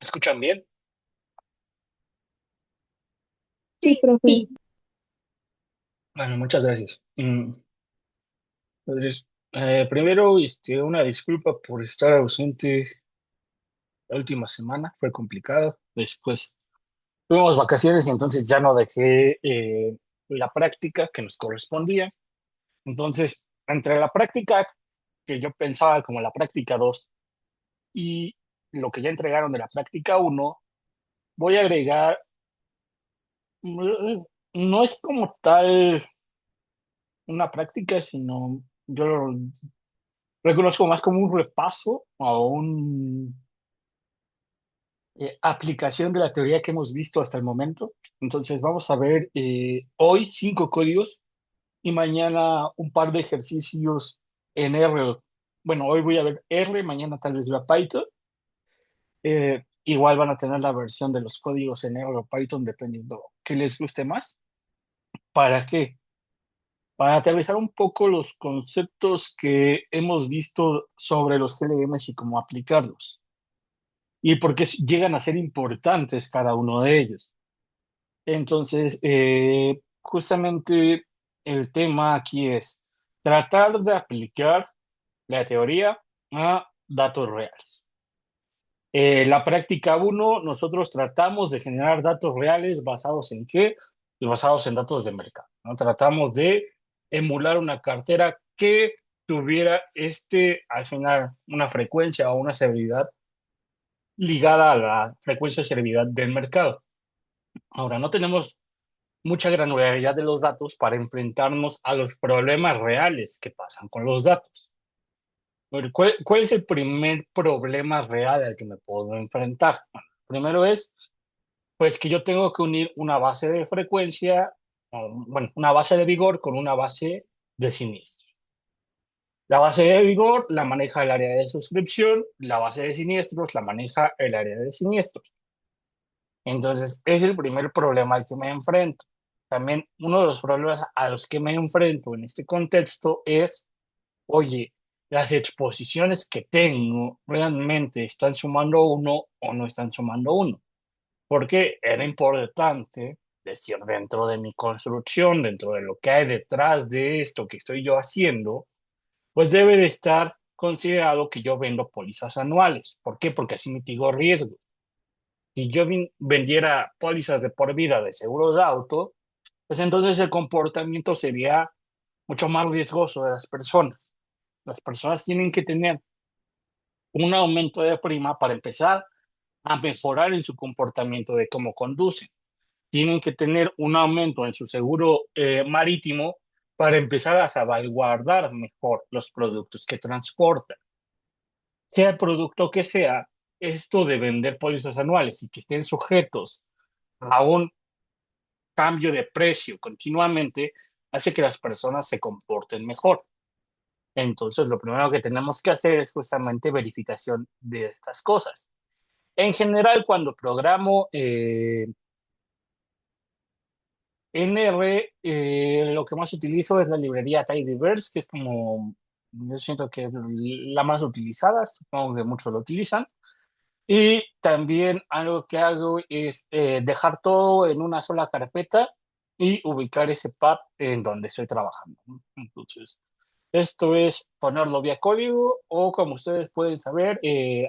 ¿Escuchan bien? Sí, profe. Sí. Bueno, muchas gracias. Entonces, primero, una disculpa por estar ausente la última semana, fue complicado. Después tuvimos vacaciones y entonces ya no dejé la práctica que nos correspondía. Entonces, entre la práctica que yo pensaba como la práctica 2 y lo que ya entregaron de la práctica uno, voy a agregar, no es como tal una práctica, sino yo reconozco más como un repaso o una aplicación de la teoría que hemos visto hasta el momento. Entonces vamos a ver hoy 5 códigos y mañana un par de ejercicios en R. Bueno, hoy voy a ver R, mañana tal vez vea Python. Igual van a tener la versión de los códigos en R o Python dependiendo qué les guste más. ¿Para qué? Para aterrizar un poco los conceptos que hemos visto sobre los GLMs y cómo aplicarlos. Y por qué llegan a ser importantes cada uno de ellos. Entonces, justamente el tema aquí es tratar de aplicar la teoría a datos reales. La práctica uno, nosotros tratamos de generar datos reales basados en qué? Pues basados en datos de mercado, ¿no? Tratamos de emular una cartera que tuviera al final, una frecuencia o una severidad ligada a la frecuencia de servidad del mercado. Ahora, no tenemos mucha granularidad de los datos para enfrentarnos a los problemas reales que pasan con los datos. A ver, ¿cuál es el primer problema real al que me puedo enfrentar? Bueno, primero es, pues, que yo tengo que unir una base de frecuencia, bueno, una base de vigor con una base de siniestro. La base de vigor la maneja el área de suscripción, la base de siniestros la maneja el área de siniestros. Entonces, es el primer problema al que me enfrento. También uno de los problemas a los que me enfrento en este contexto es, oye, las exposiciones que tengo realmente están sumando uno o no están sumando uno. Porque era importante decir dentro de mi construcción, dentro de lo que hay detrás de esto que estoy yo haciendo, pues debe de estar considerado que yo vendo pólizas anuales. ¿Por qué? Porque así mitigo riesgo. Si yo vendiera pólizas de por vida de seguros de auto, pues entonces el comportamiento sería mucho más riesgoso de las personas. Las personas tienen que tener un aumento de prima para empezar a mejorar en su comportamiento de cómo conducen. Tienen que tener un aumento en su seguro marítimo para empezar a salvaguardar mejor los productos que transportan. Sea el producto que sea, esto de vender pólizas anuales y que estén sujetos a un cambio de precio continuamente hace que las personas se comporten mejor. Entonces, lo primero que tenemos que hacer es justamente verificación de estas cosas. En general, cuando programo en R, lo que más utilizo es la librería Tidyverse, que es como, yo siento que es la más utilizada, supongo que muchos lo utilizan. Y también algo que hago es dejar todo en una sola carpeta y ubicar ese path en donde estoy trabajando, ¿no? Entonces, esto es ponerlo vía código o como ustedes pueden saber,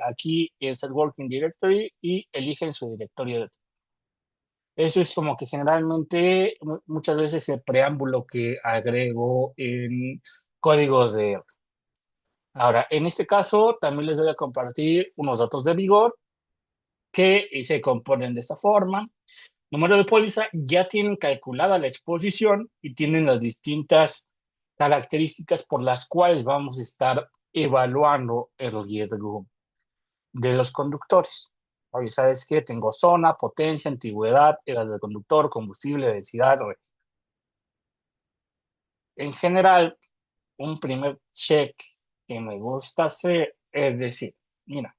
aquí es el Working Directory y eligen su directorio de. Eso es como que generalmente muchas veces el preámbulo que agrego en códigos de R. Ahora, en este caso también les voy a compartir unos datos de vigor que se componen de esta forma. Número de póliza, ya tienen calculada la exposición y tienen las distintas características por las cuales vamos a estar evaluando el riesgo de los conductores. Oye, ¿sabes qué? Tengo zona, potencia, antigüedad, edad del conductor, combustible, densidad. En general, un primer check que me gusta hacer es decir, mira,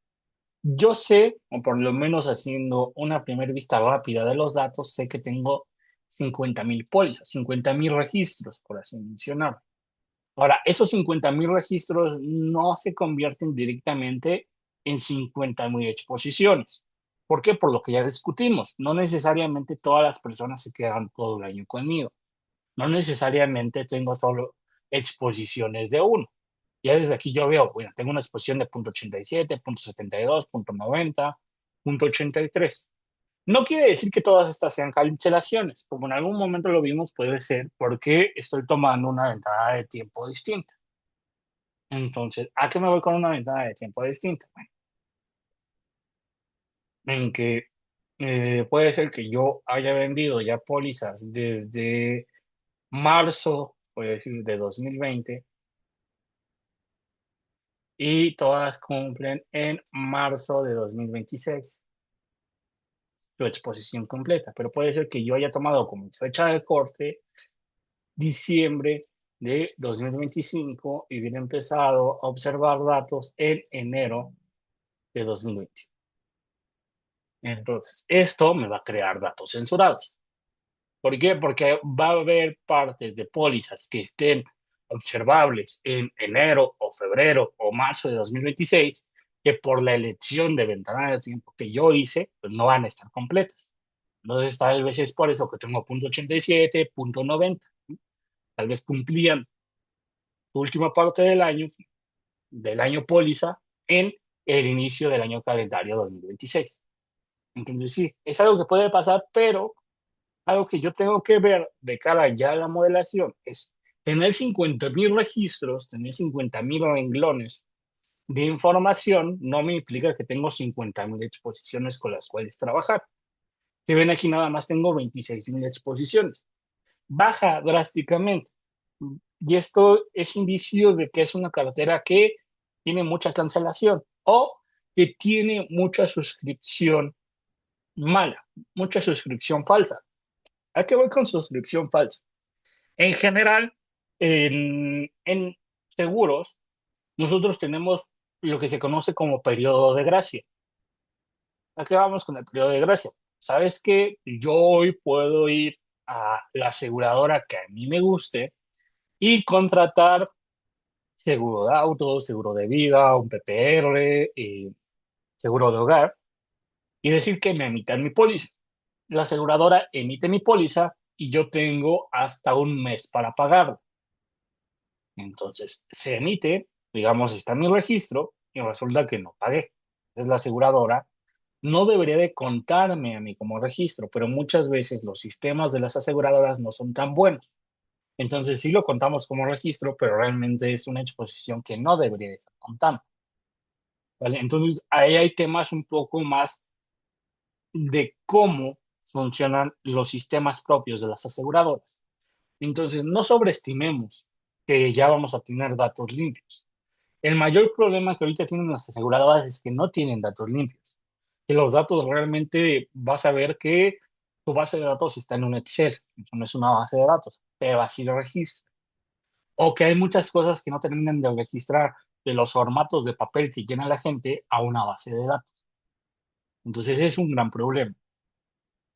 yo sé, o por lo menos haciendo una primera vista rápida de los datos, sé que tengo 50.000 pólizas, 50.000 registros, por así mencionar. Ahora, esos 50.000 registros no se convierten directamente en 50.000 exposiciones. ¿Por qué? Por lo que ya discutimos. No necesariamente todas las personas se quedan todo el año conmigo. No necesariamente tengo solo exposiciones de uno. Ya desde aquí yo veo, bueno, tengo una exposición de punto 87, punto 72, punto 90, punto 83. No quiere decir que todas estas sean cancelaciones, como en algún momento lo vimos, puede ser porque estoy tomando una ventana de tiempo distinta. Entonces, ¿a qué me voy con una ventana de tiempo distinta? Bueno, en que puede ser que yo haya vendido ya pólizas desde marzo, voy a decir, de 2020 y todas cumplen en marzo de 2026 su exposición completa, pero puede ser que yo haya tomado como fecha de corte diciembre de 2025 y hubiera empezado a observar datos en enero de 2020. Entonces, esto me va a crear datos censurados. ¿Por qué? Porque va a haber partes de pólizas que estén observables en enero o febrero o marzo de 2026 que por la elección de ventana de tiempo que yo hice, pues no van a estar completas. Entonces, tal vez es por eso que tengo punto 87, punto 90. Tal vez cumplían su última parte del año póliza, en el inicio del año calendario 2026. Entonces, sí, es algo que puede pasar, pero algo que yo tengo que ver de cara ya a la modelación es tener 50.000 registros, tener 50.000 renglones de información, no me implica que tengo 50.000 exposiciones con las cuales trabajar. Si ven aquí nada más tengo 26.000 exposiciones. Baja drásticamente. Y esto es indicio de que es una cartera que tiene mucha cancelación o que tiene mucha suscripción mala, mucha suscripción falsa. ¿A qué voy con suscripción falsa? En general, en seguros, nosotros tenemos lo que se conoce como periodo de gracia. ¿A qué vamos con el periodo de gracia? ¿Sabes que yo hoy puedo ir a la aseguradora que a mí me guste y contratar seguro de auto, seguro de vida, un PPR, seguro de hogar, y decir que me emitan mi póliza? La aseguradora emite mi póliza y yo tengo hasta un mes para pagarlo. Entonces se emite, digamos, está en mi registro y resulta que no pagué. Entonces la aseguradora no debería de contarme a mí como registro, pero muchas veces los sistemas de las aseguradoras no son tan buenos. Entonces sí lo contamos como registro, pero realmente es una exposición que no debería de estar contando. ¿Vale? Entonces ahí hay temas un poco más de cómo funcionan los sistemas propios de las aseguradoras. Entonces no sobreestimemos que ya vamos a tener datos limpios. El mayor problema que ahorita tienen las aseguradoras es que no tienen datos limpios. Que los datos realmente vas a ver que tu base de datos está en un Excel, no es una base de datos, pero así lo registra. O que hay muchas cosas que no terminan de registrar de los formatos de papel que llena la gente a una base de datos. Entonces es un gran problema.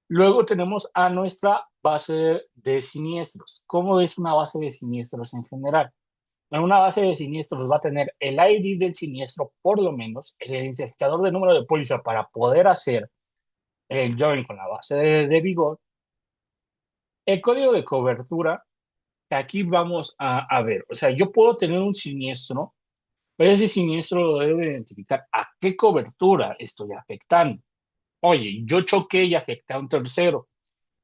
Luego tenemos a nuestra base de siniestros. ¿Cómo es una base de siniestros en general? En una base de siniestros va a tener el ID del siniestro, por lo menos, el identificador de número de póliza para poder hacer el join con la base de Vigor, el código de cobertura, que aquí vamos a ver. O sea, yo puedo tener un siniestro, pero ese siniestro lo debo identificar a qué cobertura estoy afectando. Oye, yo choqué y afecté a un tercero.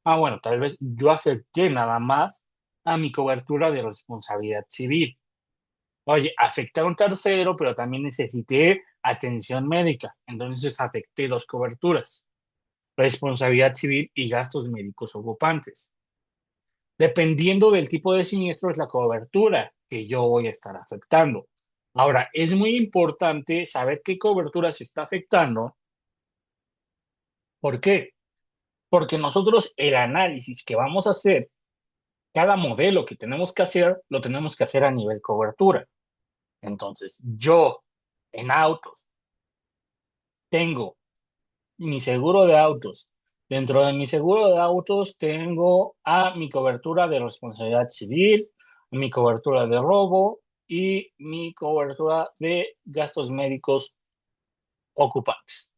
Ah, bueno, tal vez yo afecté nada más a mi cobertura de responsabilidad civil. Oye, afecté a un tercero, pero también necesité atención médica. Entonces afecté dos coberturas, responsabilidad civil y gastos médicos ocupantes. Dependiendo del tipo de siniestro, es la cobertura que yo voy a estar afectando. Ahora, es muy importante saber qué cobertura se está afectando. ¿Por qué? Porque nosotros el análisis que vamos a hacer, cada modelo que tenemos que hacer, lo tenemos que hacer a nivel cobertura. Entonces, yo en autos tengo mi seguro de autos. Dentro de mi seguro de autos tengo a mi cobertura de responsabilidad civil, mi cobertura de robo y mi cobertura de gastos médicos ocupantes.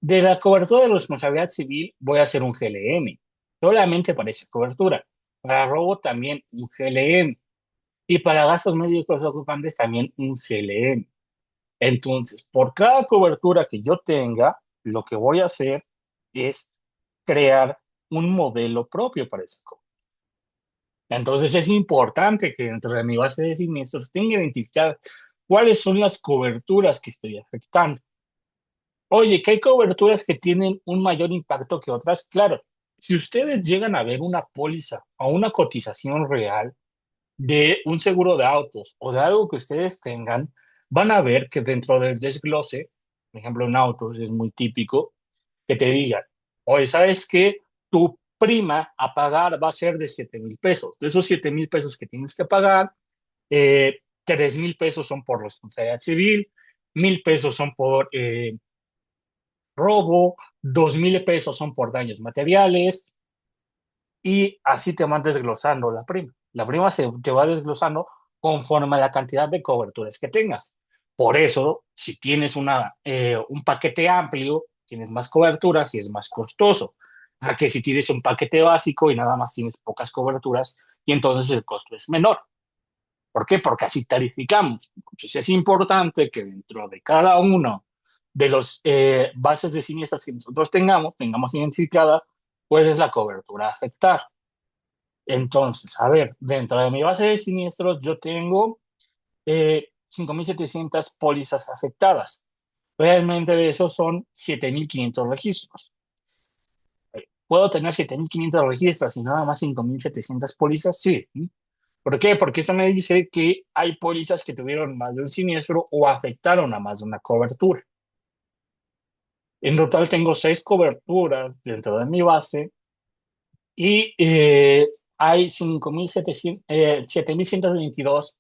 De la cobertura de responsabilidad civil voy a hacer un GLM, solamente para esa cobertura. Para robo también un GLM. Y para gastos médicos ocupantes también un GLM. Entonces, por cada cobertura que yo tenga, lo que voy a hacer es crear un modelo propio para ese cobertura. Entonces, es importante que dentro de mi base de siniestros tenga identificadas cuáles son las coberturas que estoy afectando. Oye, que hay coberturas que tienen un mayor impacto que otras. Claro, si ustedes llegan a ver una póliza o una cotización real de un seguro de autos o de algo que ustedes tengan, van a ver que dentro del desglose, por ejemplo, en autos es muy típico que te digan, oye, ¿sabes qué? Tu prima a pagar va a ser de 7,000 pesos. De esos 7,000 pesos que tienes que pagar, 3,000 pesos son por responsabilidad civil, 1,000 pesos son por robo, 2,000 pesos son por daños materiales, y así te van desglosando la prima. La prima se te va desglosando conforme a la cantidad de coberturas que tengas. Por eso, si tienes un paquete amplio, tienes más coberturas y es más costoso. A que si tienes un paquete básico y nada más tienes pocas coberturas y entonces el costo es menor. ¿Por qué? Porque así tarificamos. Entonces es importante que dentro de cada uno de los bases de siniestros que nosotros tengamos identificada cuál es la cobertura a afectar. Entonces, a ver, dentro de mi base de siniestros yo tengo 5,700 pólizas afectadas. Realmente de esos son 7,500 registros. ¿Puedo tener 7,500 registros y nada más 5,700 pólizas? Sí. ¿Por qué? Porque esto me dice que hay pólizas que tuvieron más de un siniestro o afectaron a más de una cobertura. En total tengo 6 coberturas dentro de mi base y hay 7,122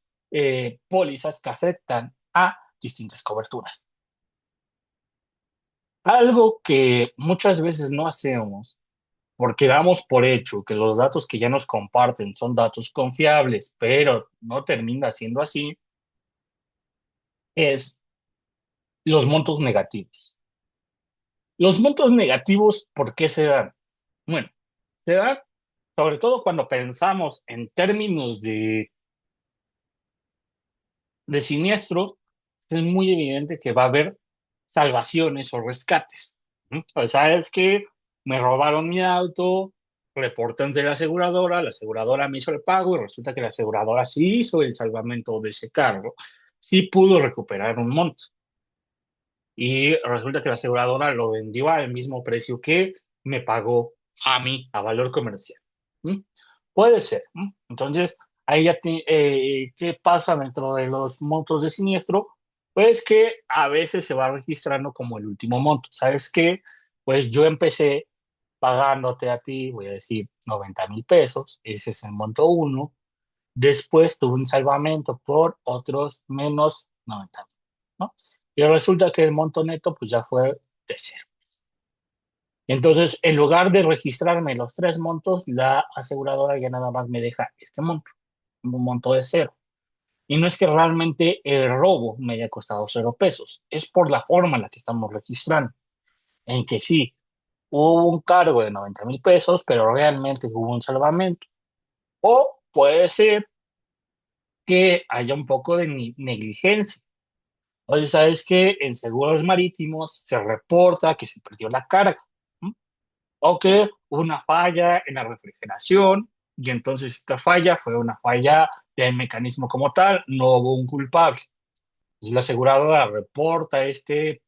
pólizas que afectan a distintas coberturas. Algo que muchas veces no hacemos porque damos por hecho que los datos que ya nos comparten son datos confiables, pero no termina siendo así, es los montos negativos. Los montos negativos, ¿por qué se dan? Bueno, se dan sobre todo cuando pensamos en términos de siniestros, es muy evidente que va a haber salvaciones o rescates. Pues sabes que me robaron mi auto, reportan de la aseguradora me hizo el pago y resulta que la aseguradora sí hizo el salvamento de ese carro, sí pudo recuperar un monto. Y resulta que la aseguradora lo vendió al mismo precio que me pagó a mí, a valor comercial. ¿Mm? Puede ser. Entonces, ahí ya ¿qué pasa dentro de los montos de siniestro? Pues que a veces se va registrando como el último monto. ¿Sabes qué? Pues yo empecé pagándote a ti, voy a decir, 90,000 pesos, ese es el monto uno. Después tuve un salvamento por otros menos 90,000, ¿no? Y resulta que el monto neto pues ya fue de cero. Entonces, en lugar de registrarme los 3 montos, la aseguradora ya nada más me deja este monto, un monto de cero. Y no es que realmente el robo me haya costado 0 pesos, es por la forma en la que estamos registrando, en que sí, hubo un cargo de 90,000 pesos, pero realmente hubo un salvamento. O puede ser que haya un poco de negligencia. Oye, ¿sabes qué? En seguros marítimos se reporta que se perdió la carga, ¿m? O que hubo una falla en la refrigeración y entonces esta falla fue una falla del mecanismo como tal, no hubo un culpable. Entonces la aseguradora reporta este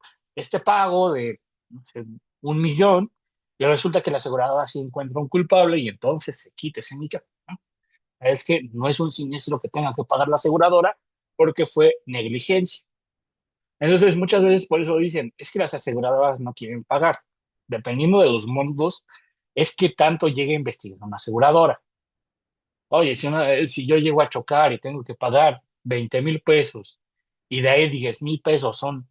pago de, no sé, 1 millón, y resulta que la aseguradora sí encuentra un culpable y entonces se quita ese millón, ¿no? Es que no es un siniestro que tenga que pagar la aseguradora porque fue negligencia. Entonces, muchas veces por eso dicen, es que las aseguradoras no quieren pagar. Dependiendo de los montos, es que tanto llega a investigar una aseguradora. Oye, si yo llego a chocar y tengo que pagar 20,000 pesos y de ahí 10,000 pesos son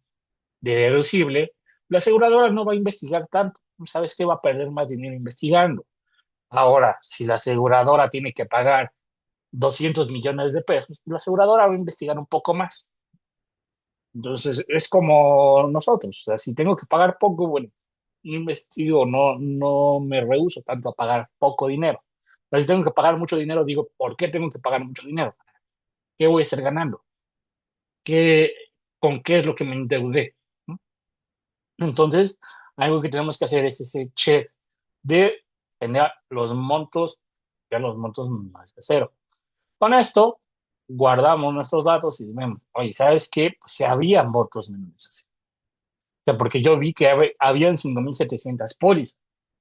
de deducible, la aseguradora no va a investigar tanto. ¿Sabes qué? Va a perder más dinero investigando. Ahora, si la aseguradora tiene que pagar 200 millones de pesos, la aseguradora va a investigar un poco más. Entonces, es como nosotros. O sea, si tengo que pagar poco, bueno, investigo, no me rehúso tanto a pagar poco dinero. Pero si tengo que pagar mucho dinero, digo, ¿por qué tengo que pagar mucho dinero? ¿Qué voy a estar ganando? ¿Qué, con qué es lo que me endeudé? ¿No? Entonces, algo que tenemos que hacer es ese check de tener los montos, ya los montos más de cero. Con esto, guardamos nuestros datos y vemos, oye, ¿sabes qué? Pues se habían votos menores así. O sea, porque yo vi que habían 5.700 pólizas,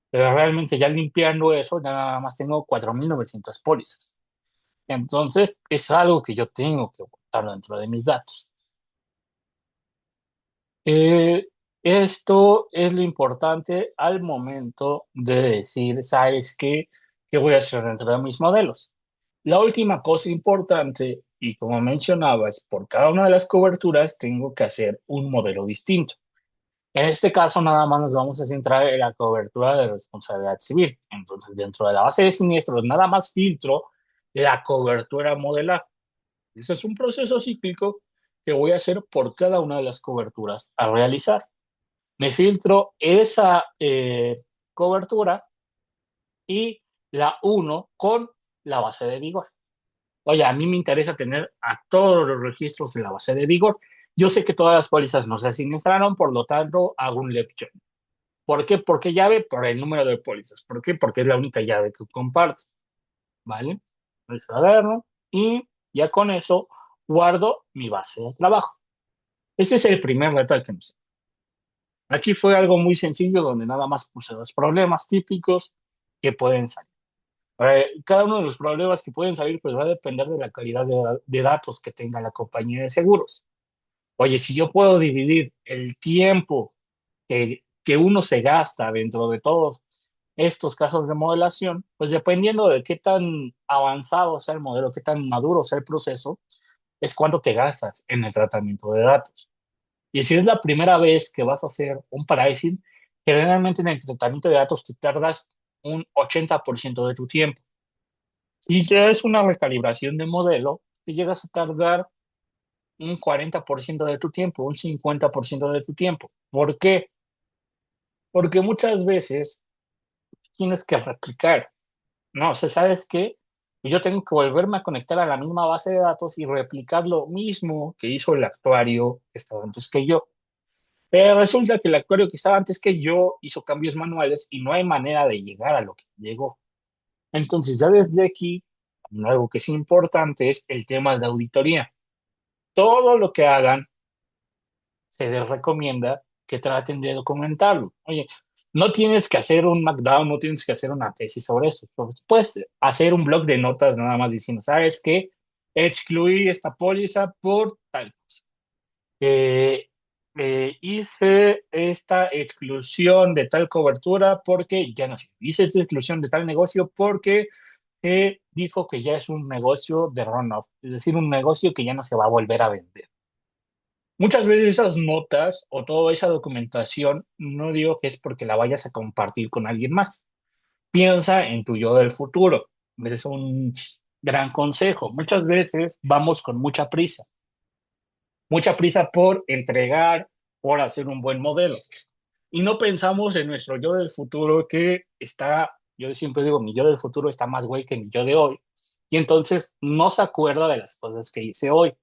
pero realmente ya limpiando eso, ya nada más tengo 4.900 pólizas. Entonces, es algo que yo tengo que ocultar dentro de mis datos. Eh, Esto es lo importante al momento de decir, ¿sabes qué? ¿Qué voy a hacer dentro de mis modelos? La última cosa importante, y como mencionaba, es por cada una de las coberturas tengo que hacer un modelo distinto. En este caso, nada más nos vamos a centrar en la cobertura de responsabilidad civil. Entonces, dentro de la base de siniestros, nada más filtro la cobertura modelar. Ese es un proceso cíclico que voy a hacer por cada una de las coberturas a realizar. Me filtro esa cobertura y la uno con la base de vigor. Oye, a mí me interesa tener a todos los registros de la base de vigor. Yo sé que todas las pólizas no se siniestraron, por lo tanto, hago un left join. ¿Por qué? ¿Por qué llave? Por el número de pólizas. ¿Por qué? Porque es la única llave que comparto. ¿Vale? Vamos a verlo. Y ya con eso guardo mi base de trabajo. Ese es el primer reto al que me... Aquí fue algo muy sencillo donde nada más puse dos problemas típicos que pueden salir. Cada uno de los problemas que pueden salir pues va a depender de la calidad de datos que tenga la compañía de seguros. Oye, si yo puedo dividir el tiempo que uno se gasta dentro de todos estos casos de modelación, pues dependiendo de qué tan avanzado sea el modelo, qué tan maduro sea el proceso, es cuánto te gastas en el tratamiento de datos. Y si es la primera vez que vas a hacer un pricing, generalmente en el tratamiento de datos te tardas un 80% de tu tiempo. Si ya es una recalibración de modelo, te llegas a tardar un 40% de tu tiempo, un 50% de tu tiempo. ¿Por qué? Porque muchas veces tienes que replicar. No, o sea, ¿sabes qué? Yo tengo que volverme a conectar a la misma base de datos y replicar lo mismo que hizo el actuario que estaba antes que yo. Pero resulta que el actuario que estaba antes que yo hizo cambios manuales y no hay manera de llegar a lo que llegó. Entonces, ya desde aquí, algo que es importante es el tema de auditoría. Todo lo que hagan se les recomienda que traten de documentarlo. Oye, no tienes que hacer un markdown, no tienes que hacer una tesis sobre eso. Puedes hacer un blog de notas nada más diciendo, ¿sabes qué? Excluí esta póliza por tal cosa. Eh, Hice esta exclusión de tal cobertura porque ya no sé. Hice esta exclusión de tal negocio porque dijo que ya es un negocio de runoff, es decir, un negocio que ya no se va a volver a vender. Muchas veces esas notas o toda esa documentación, no digo que es porque la vayas a compartir con alguien más. Piensa en tu yo del futuro. Es un gran consejo. Muchas veces vamos con mucha prisa por entregar, por hacer un buen modelo. Y no pensamos en nuestro yo del futuro que está, yo siempre digo, mi yo del futuro está más güey que mi yo de hoy. Y entonces no se acuerda de las cosas que hice hoy.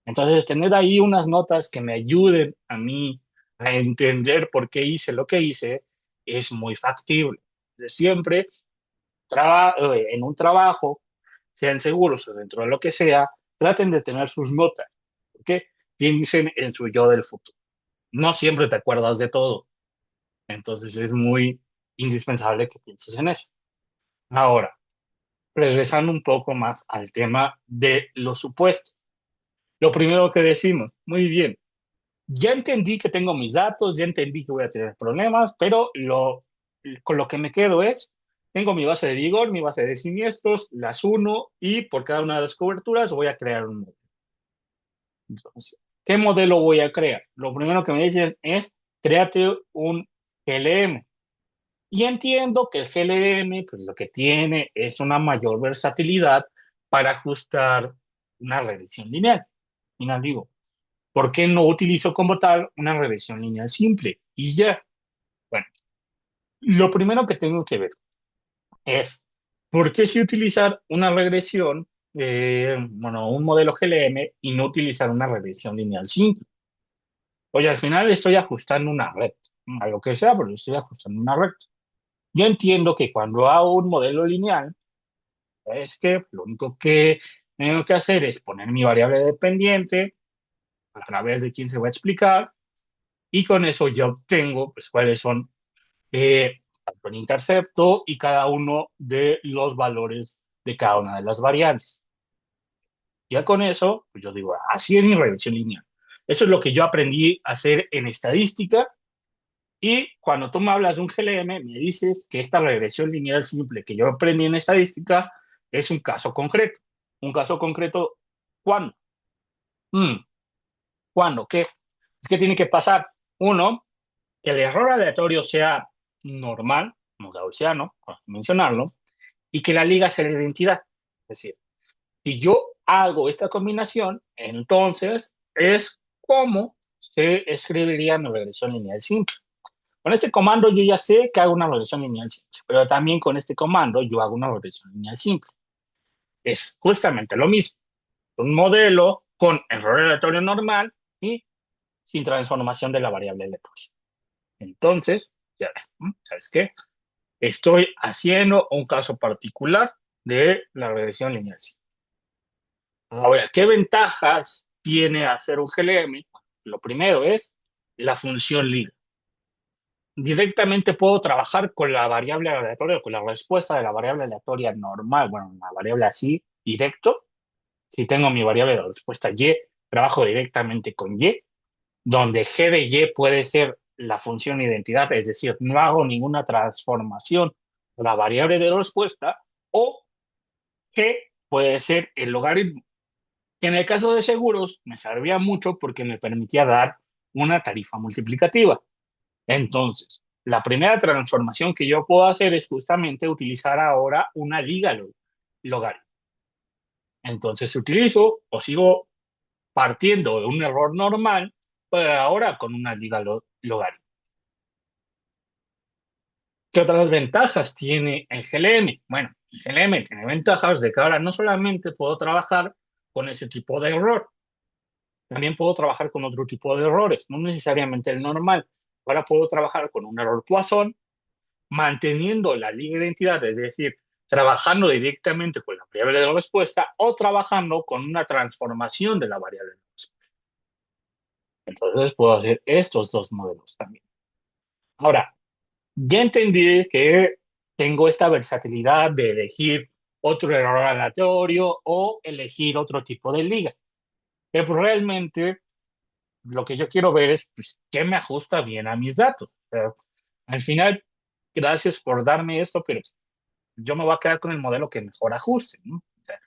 Entonces, tener ahí unas notas que me ayuden a mí a entender por qué hice lo que hice es muy factible. De siempre, en un trabajo, sean seguros o dentro de lo que sea, traten de tener sus notas. ¿Ok? Piensen en su yo del futuro. No siempre te acuerdas de todo. Entonces, es muy indispensable que pienses en eso. Ahora, regresando un poco más al tema de los supuestos. Lo primero que decimos, muy bien, ya entendí que tengo mis datos, ya entendí que voy a tener problemas, pero con lo que me quedo es, tengo mi base de vigor, mi base de siniestros, las uno y por cada una de las coberturas voy a crear un modelo. Entonces, ¿qué modelo voy a crear? Lo primero que me dicen es, créate un GLM. Y entiendo que el GLM, pues lo que tiene es una mayor versatilidad para ajustar una revisión lineal. Y no digo, ¿por qué no utilizo como tal una regresión lineal simple? Y ya, bueno, Lo primero que tengo que ver es por qué si utilizar una regresión, bueno, un modelo GLM y no utilizar una regresión lineal simple. Oye, al final estoy ajustando una recta, a lo que sea, pero estoy ajustando una recta. Yo entiendo que cuando hago un modelo lineal, es que lo único que tengo que hacer es poner mi variable dependiente a través de quien se va a explicar y con eso ya obtengo pues, cuáles son tanto el intercepto y cada uno de los valores de cada una de las variables. Ya con eso, pues yo digo, así es mi regresión lineal. Eso es lo que yo aprendí a hacer en estadística y cuando tú me hablas de un GLM, me dices que esta regresión lineal simple que yo aprendí en estadística es un caso concreto. Un caso concreto, ¿cuándo? Mm, ¿Cuándo? ¿Qué? Es que tiene que pasar, uno, que el error aleatorio sea normal, como gaussiano, por mencionarlo, y que la liga sea la identidad. Es decir, si yo hago esta combinación, entonces es como se escribiría una regresión lineal simple. Con este comando yo ya sé que hago una regresión lineal simple, pero también con este comando yo hago una regresión lineal simple. Es justamente lo mismo. Un modelo con error aleatorio normal y sin transformación de la variable aleatoria. Entonces, ya, ¿sabes qué? Estoy haciendo un caso particular de la regresión lineal simple. Ahora, ¿qué ventajas tiene hacer un GLM? Lo primero es la función liga. Directamente puedo trabajar con la variable aleatoria, con la respuesta de la variable aleatoria normal, bueno, una variable así, directo. Si tengo mi variable de respuesta Y, trabajo directamente con Y, donde G de Y puede ser la función identidad, es decir, no hago ninguna transformación de la variable de respuesta, o G puede ser el logaritmo, que en el caso de seguros me servía mucho porque me permitía dar una tarifa multiplicativa. Entonces, la primera transformación que yo puedo hacer es justamente utilizar ahora una liga logaritmo. Entonces, utilizo o sigo partiendo de un error normal, pero ahora con una liga logaritmo. ¿Qué otras ventajas tiene el GLM? Bueno, el GLM tiene ventajas de que ahora no solamente puedo trabajar con ese tipo de error, también puedo trabajar con otro tipo de errores, no necesariamente el normal. Ahora puedo trabajar con un error Poisson, manteniendo la liga de identidad, es decir, trabajando directamente con la variable de respuesta o trabajando con una transformación de la variable de respuesta. Entonces puedo hacer estos dos modelos también. Ahora, ya entendí que tengo esta versatilidad de elegir otro error aleatorio o elegir otro tipo de liga. Pero pues, realmente lo que yo quiero ver es pues, qué me ajusta bien a mis datos. Pero, al final, gracias por darme esto, pero yo me voy a quedar con el modelo que mejor ajuste, ¿no? O sea,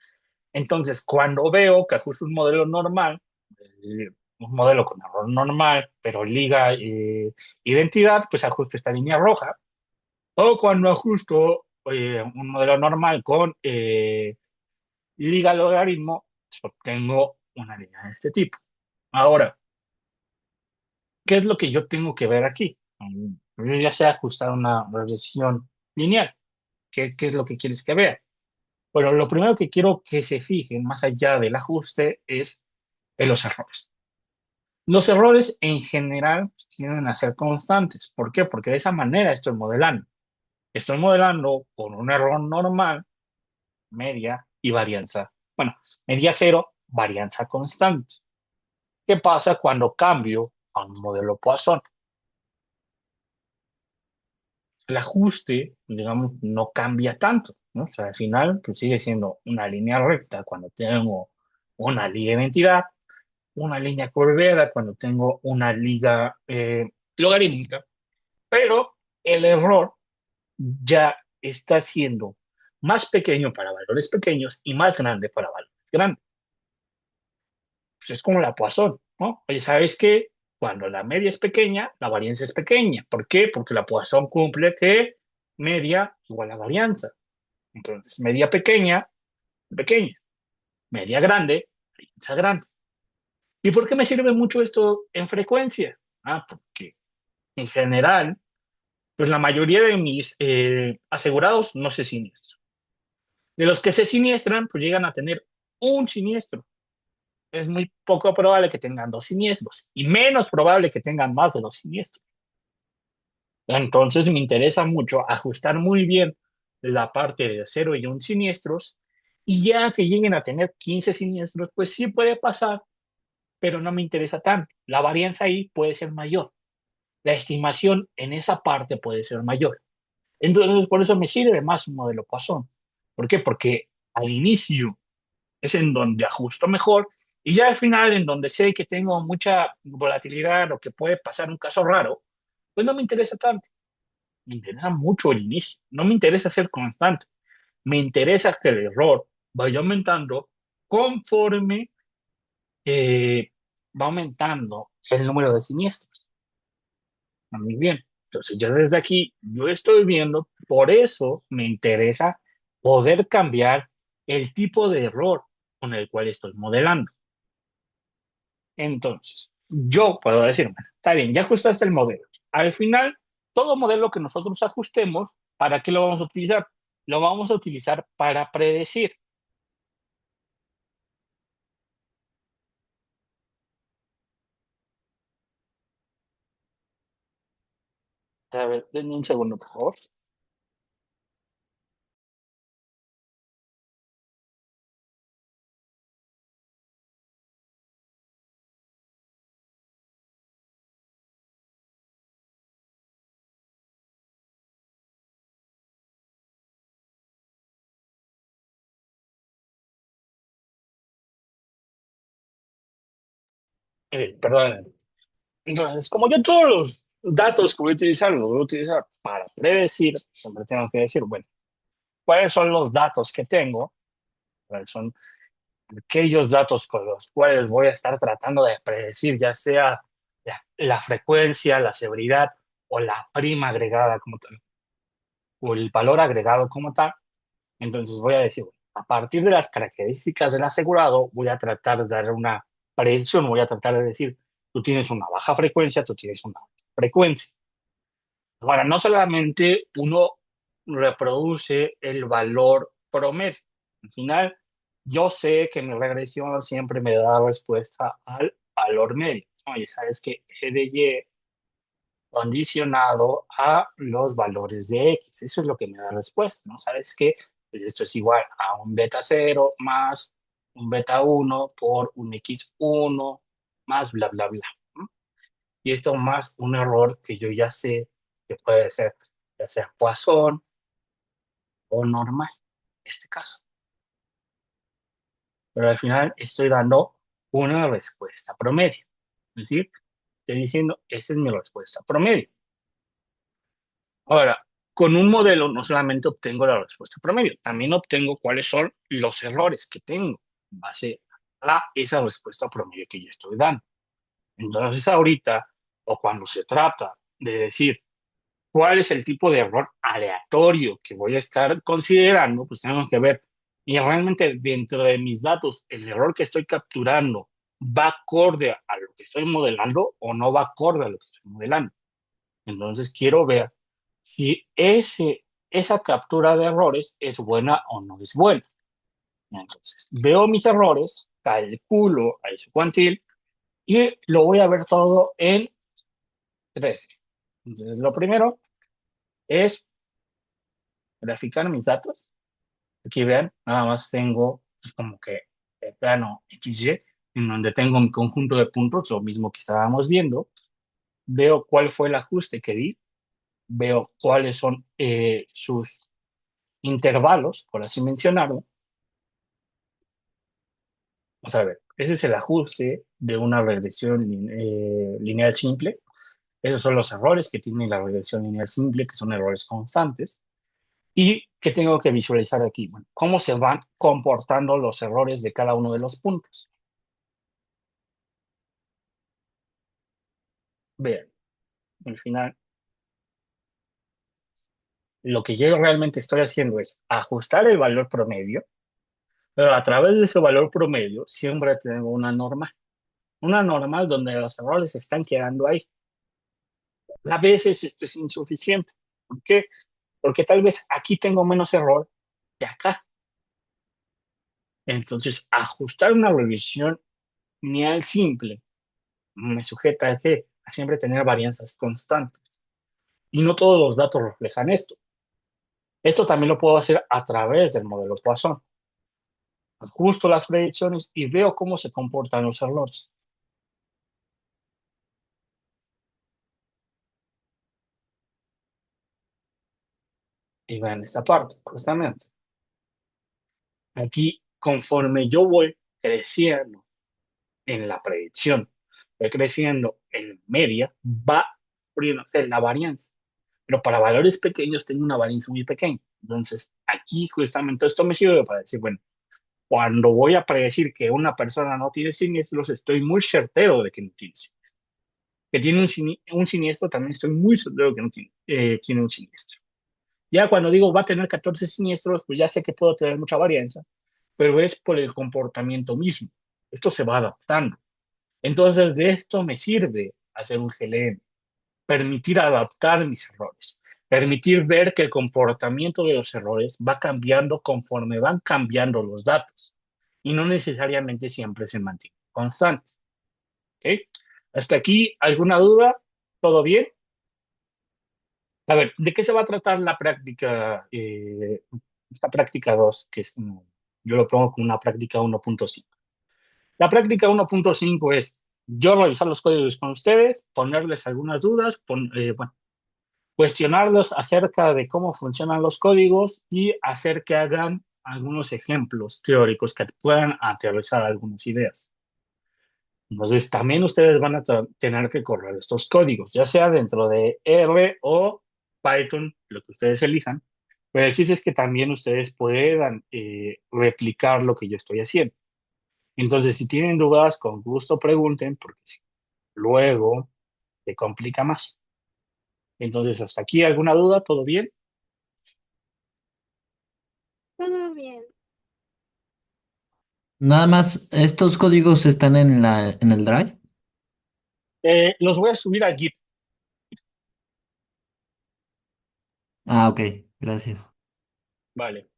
entonces, cuando veo que ajusto un modelo normal, un modelo con error normal, pero liga identidad, pues ajusto esta línea roja. O cuando ajusto un modelo normal con liga logaritmo, pues obtengo una línea de este tipo. Ahora, ¿qué es lo que yo tengo que ver aquí? Yo ya sé ajustar una regresión lineal. ¿Qué es lo que quieres que vea? Bueno, lo primero que quiero que se fijen, más allá del ajuste, es en los errores. Los errores en general tienden a ser constantes. ¿Por qué? Porque de esa manera estoy modelando. Estoy modelando con un error normal, media y varianza. Bueno, media cero, varianza constante. ¿Qué pasa cuando cambio a un modelo Poisson? El ajuste, digamos, no cambia tanto, ¿no? O sea, al final, pues sigue siendo una línea recta cuando tengo una liga de identidad, una línea curveada cuando tengo una liga logarítmica, pero el error ya está siendo más pequeño para valores pequeños y más grande para valores grandes. Pues es como la Poisson, ¿no? Oye, ¿sabes qué? Cuando la media es pequeña, la varianza es pequeña. ¿Por qué? Porque la Poisson cumple que media igual a varianza. Entonces, media pequeña, pequeña. Media grande, varianza grande. ¿Y por qué me sirve mucho esto en frecuencia? Porque en general pues la mayoría de mis asegurados no se siniestran. De los que se siniestran, pues llegan a tener un siniestro. Es muy poco probable que tengan dos siniestros y menos probable que tengan más de dos siniestros. Entonces me interesa mucho ajustar muy bien la parte de cero y un siniestros y ya que lleguen a tener 15 siniestros, pues sí puede pasar, pero no me interesa tanto. La varianza ahí puede ser mayor. La estimación en esa parte puede ser mayor. Entonces, por eso me sirve más un modelo Poisson. ¿Por qué? Porque al inicio es en donde ajusto mejor y ya al final, en donde sé que tengo mucha volatilidad o que puede pasar un caso raro, pues no me interesa tanto. Me interesa mucho el inicio. No me interesa ser constante. Me interesa que el error vaya aumentando conforme va aumentando el número de siniestros. Muy bien. Entonces, ya desde aquí, yo estoy viendo, por eso me interesa poder cambiar el tipo de error con el cual estoy modelando. Entonces, yo puedo decir, bueno, está bien, ya ajustaste el modelo. Al final, todo modelo que nosotros ajustemos, ¿para qué lo vamos a utilizar? Lo vamos a utilizar para predecir. A ver, denme un segundo, por favor. Perdón. Entonces, como yo todos los datos que voy a utilizar los voy a utilizar para predecir, siempre tengo que decir, bueno, ¿cuáles son los datos que tengo? ¿Cuáles son aquellos datos con los cuales voy a estar tratando de predecir, ya sea la frecuencia, la severidad o la prima agregada como tal, o el valor agregado como tal? Entonces voy a decir, bueno, a partir de las características del asegurado, voy a tratar de dar una predicción, voy a tratar de decir, tú tienes una baja frecuencia, tú tienes una alta frecuencia. Ahora, no solamente uno reproduce el valor promedio. Al final, yo sé que mi regresión siempre me da respuesta al valor medio. ¿No? Y sabes que E de Y condicionado a los valores de X. Eso es lo que me da respuesta. ¿No? Sabes que pues esto es igual a un beta cero más un beta uno por un X uno más bla, bla, bla. ¿No? Y esto más un error que yo ya sé que puede ser, ya sea Poisson o normal, en este caso. Pero al final estoy dando una respuesta promedio. Es decir, estoy diciendo, esa es mi respuesta promedio. Ahora, con un modelo no solamente obtengo la respuesta promedio, también obtengo cuáles son los errores que tengo en base a esa respuesta promedio que yo estoy dando. Entonces, ahorita, o cuando se trata de decir, cuál es el tipo de error aleatorio que voy a estar considerando, pues tengo que ver, y realmente dentro de mis datos, el error que estoy capturando va acorde a lo que estoy modelando o no va acorde a lo que estoy modelando. Entonces quiero ver si esa captura de errores es buena o no es buena. Entonces, veo mis errores, calculo a ese cuantil y lo voy a ver todo en 13. Entonces, lo primero es graficar mis datos. Aquí vean, nada más tengo como que el plano XY, en donde tengo mi conjunto de puntos, lo mismo que estábamos viendo. Veo cuál fue el ajuste que di, veo cuáles son sus intervalos, por así mencionarlo. Vamos a ver, ese es el ajuste de una regresión lineal simple. Esos son los errores que tiene la regresión lineal simple, que son errores constantes. ¿Y qué tengo que visualizar aquí? Bueno, cómo se van comportando los errores de cada uno de los puntos. Vean, al final, lo que yo realmente estoy haciendo es ajustar el valor promedio, pero a través de ese valor promedio siempre tengo una normal donde los errores están quedando ahí. A veces esto es insuficiente. ¿Por qué? Porque tal vez aquí tengo menos error que acá. Entonces, ajustar una revisión lineal simple me sujeta a siempre tener varianzas constantes. Y no todos los datos reflejan esto. Esto también lo puedo hacer a través del modelo Poisson. Ajusto las predicciones y veo cómo se comportan los errores. Y vean esta parte, justamente. Aquí, conforme yo voy creciendo en la predicción, voy creciendo en media, va abriéndose la varianza. Pero para valores pequeños tengo una varianza muy pequeña. Entonces, aquí justamente esto me sirve para decir, bueno, cuando voy a predecir que una persona no tiene siniestros, estoy muy certero de que no tiene siniestros. Que tiene un siniestro, también estoy muy certero de que no tiene, tiene un siniestro. Ya cuando digo va a tener 14 siniestros, pues ya sé que puedo tener mucha varianza, pero es por el comportamiento mismo. Esto se va adaptando. Entonces, de esto me sirve hacer un GLM, permitir adaptar mis errores, permitir ver que el comportamiento de los errores va cambiando conforme van cambiando los datos y no necesariamente siempre se mantiene constante. ¿Ok? Hasta aquí, ¿alguna duda? ¿Todo bien? A ver, ¿de qué se va a tratar la práctica, esta práctica 2 que es yo lo pongo como una práctica 1.5? La práctica 1.5 es yo revisar los códigos con ustedes, ponerles algunas dudas, bueno, cuestionarlos acerca de cómo funcionan los códigos y hacer que hagan algunos ejemplos teóricos que puedan aterrizar algunas ideas. Entonces, también ustedes van a tener que correr estos códigos, ya sea dentro de R o Python, lo que ustedes elijan, pero el chiste es que también ustedes puedan replicar lo que yo estoy haciendo. Entonces, si tienen dudas, con gusto pregunten, porque si luego te complica más. Entonces, hasta aquí, ¿alguna duda? ¿Todo bien? Todo bien. Nada más, ¿estos códigos están en en el Drive? Los voy a subir a Git, Ah, ok, gracias. ¿vale?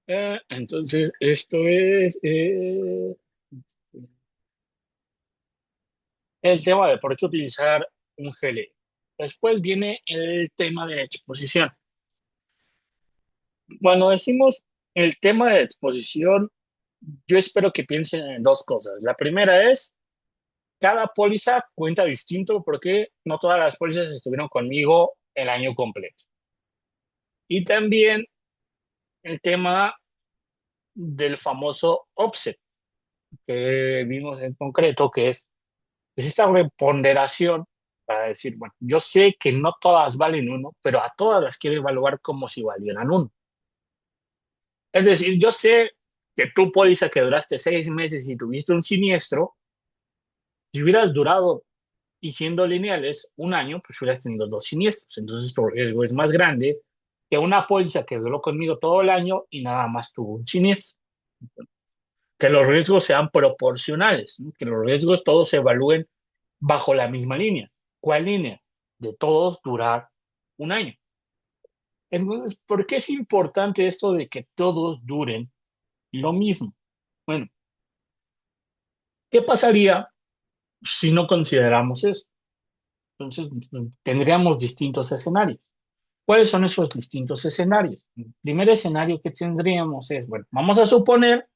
Entonces, esto es el tema de por qué utilizar un GLE. Después viene el tema de exposición. Cuando decimos el tema de exposición, yo espero que piensen en dos cosas. La primera es, cada póliza cuenta distinto porque no todas las pólizas estuvieron conmigo el año completo. Y también el tema del famoso offset que vimos en concreto, que es esta reponderación para decir, bueno, yo sé que no todas valen uno, pero a todas las quiero evaluar como si valieran uno. Es decir, yo sé que tu póliza que duraste 6 meses y tuviste un siniestro, si hubieras durado y siendo lineales un año, pues hubieras tenido dos siniestros. Entonces tu riesgo es más grande que una póliza que duró conmigo todo el año y nada más tuvo un siniestro. Que los riesgos sean proporcionales, ¿no? Que los riesgos todos se evalúen bajo la misma línea. ¿Cuál línea? De todos durar un año. Entonces, ¿por qué es importante esto de que todos duren lo mismo? Bueno, ¿qué pasaría si no consideramos esto? Entonces, tendríamos distintos escenarios. ¿Cuáles son esos distintos escenarios? El primer escenario que tendríamos es, bueno, vamos a suponer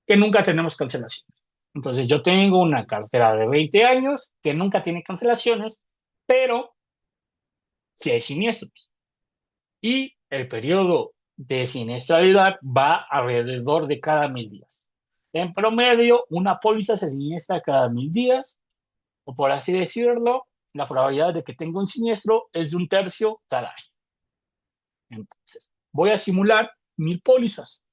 que nunca tenemos cancelaciones. Entonces, yo tengo una cartera de 20 años que nunca tiene cancelaciones, pero sí hay siniestros. Y el periodo de siniestralidad va alrededor de cada 1000 días. En promedio, una póliza se siniestra cada 1000 días, o por así decirlo, la probabilidad de que tenga un siniestro es de un tercio cada año. Entonces, voy a simular 1000 pólizas.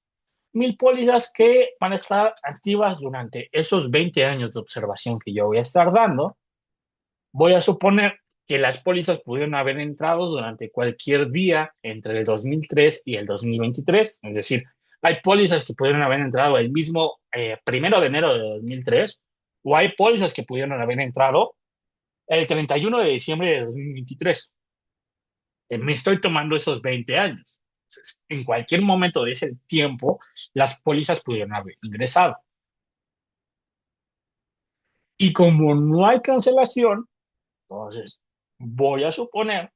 1000 pólizas que van a estar activas durante esos 20 años de observación que yo voy a estar dando. Voy a suponer que las pólizas pudieron haber entrado durante cualquier día entre el 2003 y el 2023. Es decir, hay pólizas que pudieron haber entrado el mismo 1 de enero de 2003, o hay pólizas que pudieron haber entrado el 31 de diciembre de 2023. Me estoy tomando esos 20 años. Entonces, en cualquier momento de ese tiempo, las pólizas pudieron haber ingresado. Y como no hay cancelación, entonces voy a suponer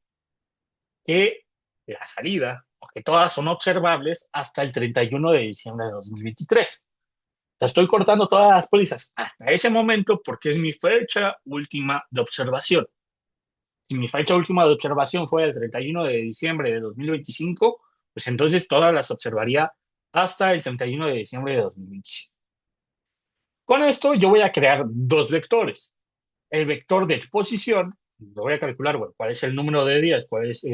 que la salida, o que todas son observables hasta el 31 de diciembre de 2023. Estoy cortando todas las pólizas hasta ese momento porque es mi fecha última de observación. Si mi fecha última de observación fue el 31 de diciembre de 2025, pues entonces todas las observaría hasta el 31 de diciembre de 2025. Con esto yo voy a crear dos vectores. El vector de exposición, lo voy a calcular, bueno, cuál es el número de días, cuál es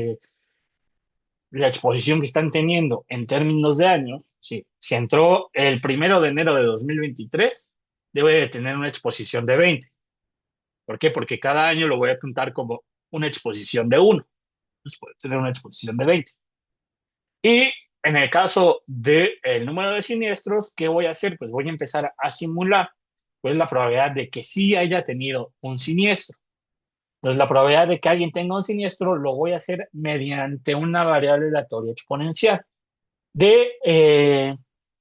la exposición que están teniendo en términos de años. Sí, si entró el 1 de enero de 2023, debe de tener una exposición de 20. ¿Por qué? Porque cada año lo voy a contar como una exposición de 1. Entonces puede tener una exposición de 20. Y en el caso del número de siniestros, ¿qué voy a hacer? Pues voy a empezar a simular pues la probabilidad de que sí haya tenido un siniestro. Entonces, la probabilidad de que alguien tenga un siniestro lo voy a hacer mediante una variable aleatoria exponencial de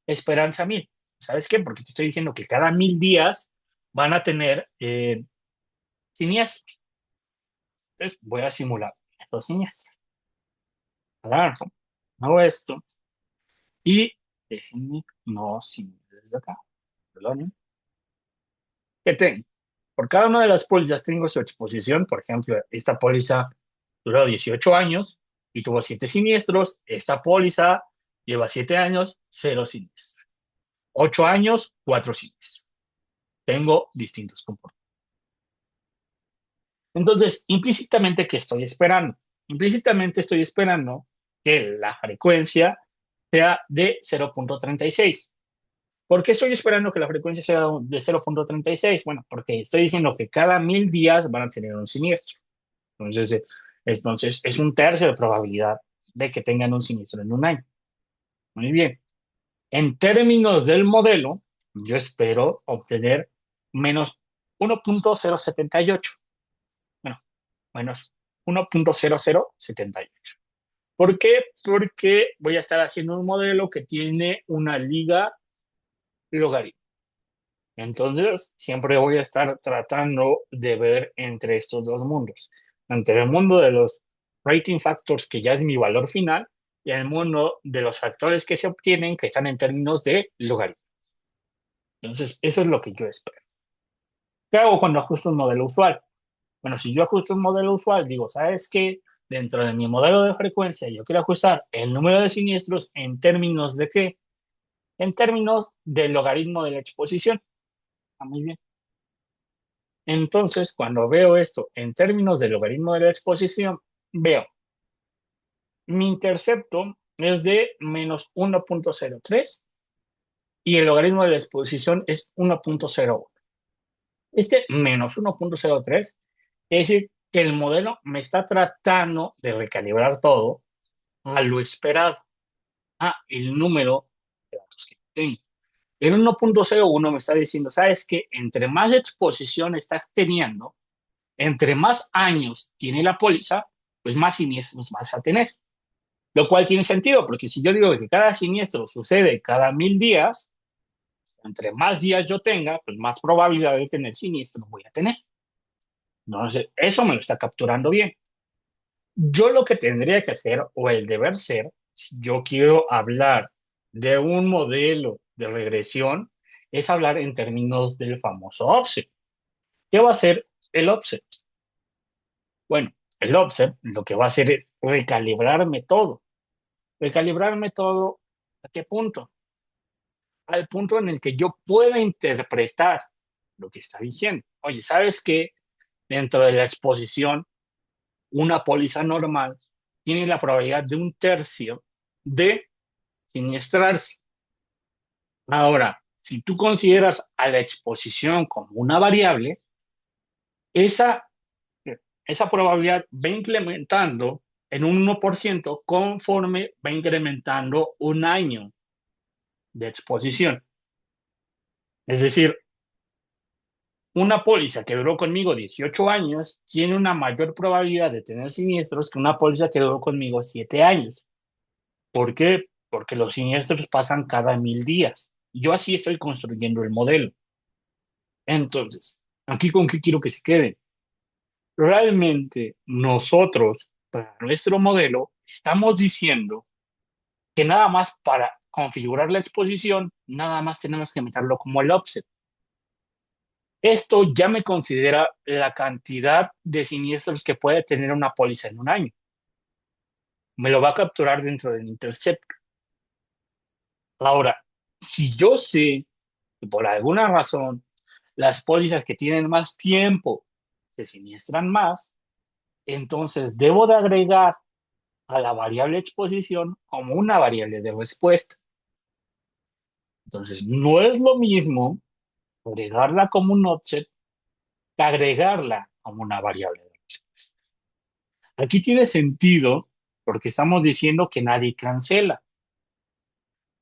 esperanza 1000. ¿Sabes qué? Porque te estoy diciendo que cada 1000 días van a tener siniestros. Entonces, voy a simular estos siniestros. Agarro, hago esto y déjenme no simular desde acá. Perdón. ¿Qué tengo? Por cada una de las pólizas tengo su exposición. Por ejemplo, esta póliza duró 18 años y tuvo 7 siniestros. Esta póliza lleva 7 años, 0 siniestros. 8 años, 4 siniestros. Tengo distintos comportamientos. Entonces, implícitamente, ¿qué estoy esperando? Implícitamente estoy esperando que la frecuencia sea de 0.36. ¿Por qué estoy esperando que la frecuencia sea de 0.36? Bueno, porque estoy diciendo que cada 1000 días van a tener un siniestro. Entonces es un tercio de probabilidad de que tengan un siniestro en un año. Muy bien. En términos del modelo, yo espero obtener menos 1.078. Bueno, menos 1.0078. ¿Por qué? Porque voy a estar haciendo un modelo que tiene una liga logarítmica. Entonces, siempre voy a estar tratando de ver entre estos dos mundos, entre el mundo de los rating factors, que ya es mi valor final, y el mundo de los factores que se obtienen, que están en términos de logaritmo. Entonces, eso es lo que yo espero. ¿Qué hago cuando ajusto un modelo usual? Bueno, si yo ajusto un modelo usual, digo, ¿sabes qué? Dentro de mi modelo de frecuencia, yo quiero ajustar el número de siniestros en términos de qué? En términos del logaritmo de la exposición. Ah, muy bien. Entonces, cuando veo esto en términos del logaritmo de la exposición, veo mi intercepto es de menos 1.03 y el logaritmo de la exposición es 1.01. Este menos 1.03 es decir que el modelo me está tratando de recalibrar todo a lo esperado, a el número de datos que tengo. El 1.01 me está diciendo, ¿sabes qué? Entre más exposición estás teniendo, entre más años tiene la póliza, pues más siniestros vas a tener. Lo cual tiene sentido, porque si yo digo que cada siniestro sucede cada 1000 días, entre más días yo tenga, pues más probabilidad de tener siniestro voy a tener. Entonces, eso me lo está capturando bien. Yo lo que tendría que hacer, o el deber ser, si yo quiero hablar de un modelo de regresión, es hablar en términos del famoso offset. ¿Qué va a hacer el offset? Bueno, el offset lo que va a hacer es recalibrarme todo. ¿Recalibrarme todo a qué punto? Al punto en el que yo pueda interpretar lo que está diciendo. Oye, ¿sabes qué? Dentro de la exposición, una póliza normal tiene la probabilidad de un tercio de siniestrarse. Ahora, si tú consideras a la exposición como una variable, esa, esa probabilidad va incrementando en un 1% conforme va incrementando un año de exposición. Es decir, Una póliza que duró conmigo 18 años tiene una mayor probabilidad de tener siniestros que una póliza que duró conmigo 7 años. ¿Por qué? Porque los siniestros pasan cada 1000 días. Yo así estoy construyendo el modelo. Entonces, aquí con qué quiero que se quede. Realmente nosotros, para nuestro modelo, estamos diciendo que nada más para configurar la exposición, nada más tenemos que meterlo como el offset. Esto ya me considera la cantidad de siniestros que puede tener una póliza en un año. Me lo va a capturar dentro del intercept. Ahora, si yo sé que por alguna razón las pólizas que tienen más tiempo se siniestran más, entonces debo de agregar a la variable exposición como una variable de respuesta. Entonces, no es lo mismo agregarla como un offset que agregarla como una variable de respuesta. Aquí tiene sentido porque estamos diciendo que nadie cancela,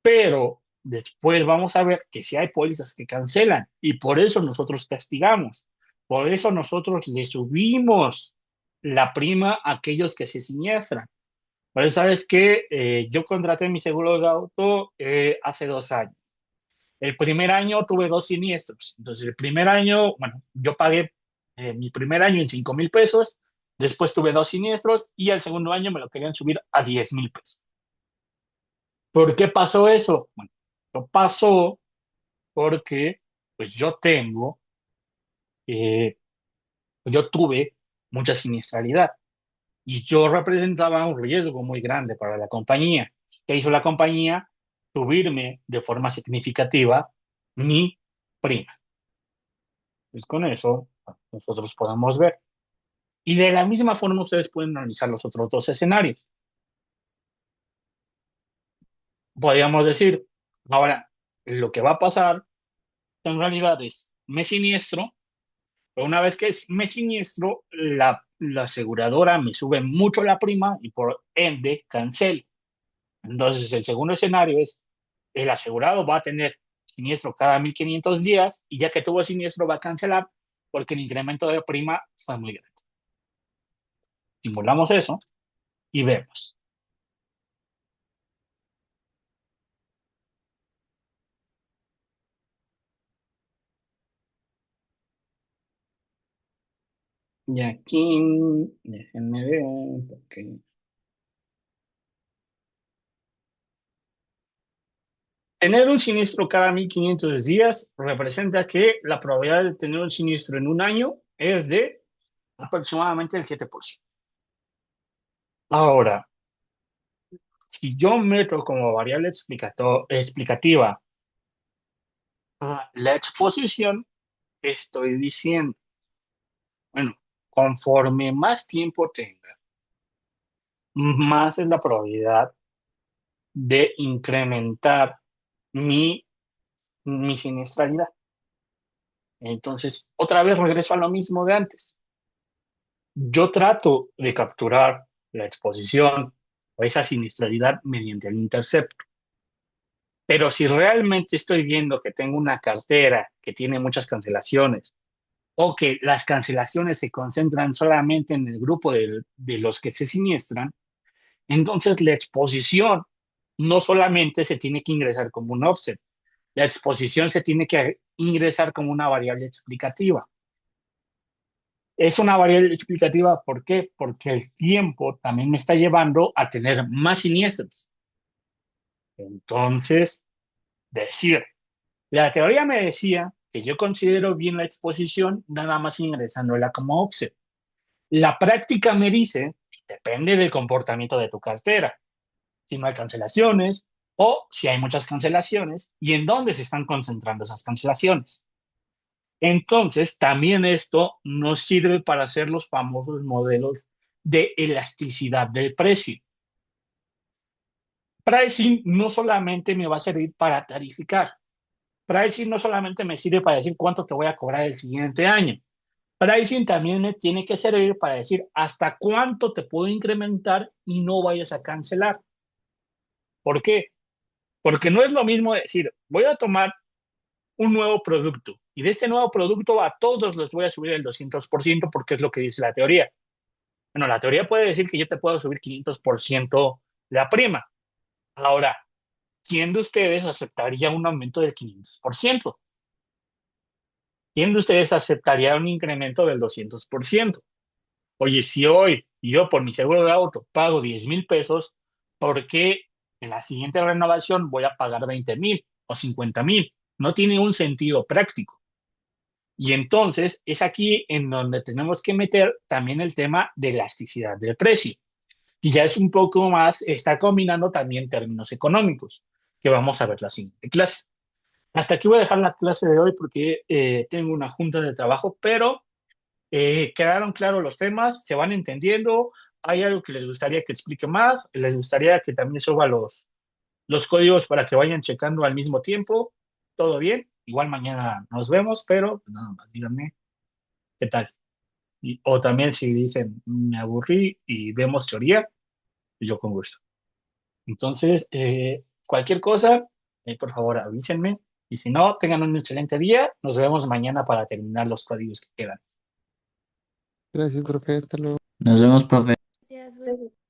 pero después vamos a ver que sí hay pólizas que cancelan y por eso nosotros castigamos. Por eso nosotros le subimos la prima a aquellos que se siniestran. Por eso sabes que yo contraté mi seguro de auto hace 2 años. El primer año tuve 2 siniestros. Entonces, el primer año, bueno, yo pagué mi primer año en 5,000 pesos. Después tuve 2 siniestros y el segundo año me lo querían subir a 10,000 pesos. ¿Por qué pasó eso? Bueno, lo pasó porque pues eh, yo tuve mucha siniestralidad y yo representaba un riesgo muy grande para la compañía. ¿Qué hizo la compañía? Subirme de forma significativa mi prima. Pues con eso nosotros podemos ver. Y de la misma forma ustedes pueden analizar los otros dos escenarios. Podríamos decir, ahora, lo que va a pasar en realidad es, me siniestro, pero una vez que me siniestro, la aseguradora me sube mucho la prima y por ende cancela. Entonces, el segundo escenario es, el asegurado va a tener siniestro cada 1500 días y ya que tuvo siniestro va a cancelar porque el incremento de prima fue muy grande. Simulamos eso y vemos. Y aquí, déjenme ver, porque tener un siniestro cada 1500 días representa que la probabilidad de tener un siniestro en un año es de aproximadamente el 7%. Ahora, si yo meto como variable explicativa la exposición, estoy diciendo, bueno, conforme más tiempo tenga, más es la probabilidad de incrementar mi, mi siniestralidad. Entonces, otra vez regreso a lo mismo de antes. Yo trato de capturar la exposición o esa siniestralidad mediante el intercepto. Pero si realmente estoy viendo que tengo una cartera que tiene muchas cancelaciones o que las cancelaciones se concentran solamente en el grupo de los que se siniestran, entonces la exposición no solamente se tiene que ingresar como un offset, la exposición se tiene que ingresar como una variable explicativa. Es una variable explicativa, ¿por qué? Porque el tiempo también me está llevando a tener más siniestros. Entonces, decir, la teoría me decía que yo considero bien la exposición nada más ingresándola como offset. La práctica me dice, depende del comportamiento de tu cartera, si no hay cancelaciones o si hay muchas cancelaciones y en dónde se están concentrando esas cancelaciones. Entonces, también esto nos sirve para hacer los famosos modelos de elasticidad del precio. Pricing no solamente me va a servir para tarificar. Pricing no solamente me sirve para decir cuánto te voy a cobrar el siguiente año. Pricing también me tiene que servir para decir hasta cuánto te puedo incrementar y no vayas a cancelar. ¿Por qué? Porque no es lo mismo decir, voy a tomar un nuevo producto Y de este nuevo producto a todos los voy a subir el 200% porque es lo que dice la teoría. Bueno, la teoría puede decir que yo te puedo subir 500% la prima. Ahora, ¿quién de ustedes aceptaría un aumento del 500%? ¿Quién de ustedes aceptaría un incremento del 200%? Oye, si hoy yo por mi seguro de auto pago 10,000 pesos, ¿por qué en la siguiente renovación voy a pagar 20,000 o 50,000? No tiene un sentido práctico. Y entonces es aquí en donde tenemos que meter también el tema de elasticidad del precio. Y ya es un poco más, está combinando también términos económicos, que vamos a ver la siguiente clase. Hasta aquí voy a dejar la clase de hoy porque tengo una junta de trabajo, pero quedaron claros los temas, se van entendiendo. ¿Hay algo que les gustaría que explique más? ¿Les gustaría que también suba los códigos para que vayan checando al mismo tiempo? ¿Todo bien? Igual mañana nos vemos, pero pues nada más, díganme qué tal. O también si dicen, me aburrí y vemos teoría, yo con gusto. Entonces, cualquier cosa, por favor avísenme. Y si no, tengan un excelente día. Nos vemos mañana para terminar los códigos que quedan. Gracias, profe. Hasta luego. Nos vemos, profe. Gracias, buen